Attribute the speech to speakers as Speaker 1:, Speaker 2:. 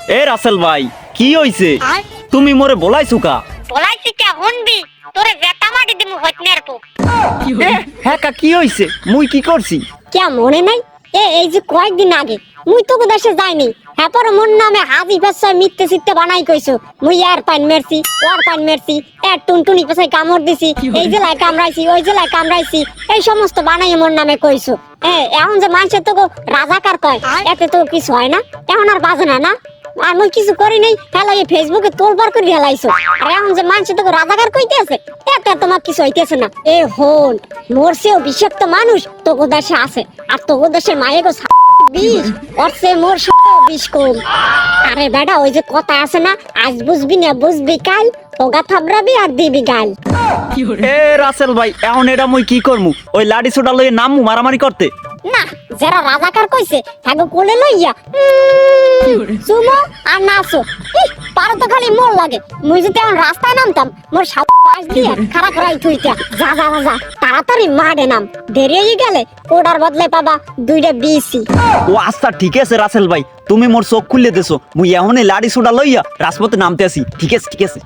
Speaker 1: এ রাসেল ভাই কি হইছে তুমি মোরে বলাইছো কা
Speaker 2: বলাইছি কে হনবি তোরে বেটা মাটি দিমু হইতনের পু
Speaker 1: হ্যাঁ কা কি হইছে মুই কি করছি
Speaker 2: কে মনে নাই এই যে কয়েকদিন আগে মুই তো দেশে যাইনি হ্যাঁ পর মোর নামে হাজি পেছায় মিথ্যে সিথ্যে বানাই কইছো মুই আর পাইন মেরছি ওর পাইন মেরছি এর টুনটুনি পেছায় কামড় দিছি এই জেলায় কামড়াইছি ওই জেলায় কামড়াইছি এই সমস্ত বানাই মোর নামে কইছো এখন যে মানুষের তো রাজাকার কয় এতে তো কিছু হয় না এখন আর বাজে না আর মুই কিছু করি নাই হ্যালো এই ফেসবুকে তোলবার করে হেলাইছো আর এখন যে মানুষ তো রাজাকার কইতে আছে এতে তোমার কিছু হইতেছে না হন মোরসেও বিষাক্ত মানুষ তোগো দেশে আছে আর তোগো দেশের মায়ে গো বিষ অর্থে মোর বিষ কম আরে বেটা ওই যে কথা আছে না আজ বুঝবি না বুঝবি কাল ওগা থাবড়াবি আর দিবি গাল
Speaker 1: এ রাসেল ভাই এখন এটা মুই কি করমু ওই লাডি সোডা লইয়ে নামমু মারামারি করতে
Speaker 2: না যারা রাজাকার কইছে তাকে কোলে লইয়া সুমো আর নাচো পারো তো খালি মোর লাগে মুই যদি এখন রাস্তায় নামতাম মোর সাপ পাশ দিয়ে খাড়া করাই থুইতা যা যা যা তাড়াতাড়ি মাঠে নাম দেরি হয়ে গেলে ওটার বদলে পাবা দুইটা বিসি
Speaker 1: ও আচ্ছা ঠিক আছে রাসেল ভাই তুমি মোর চোখ খুলে দেছো মুই এখনই লাডি সোডা লইয়া রাজপথে নামতে আসি ঠিক আছে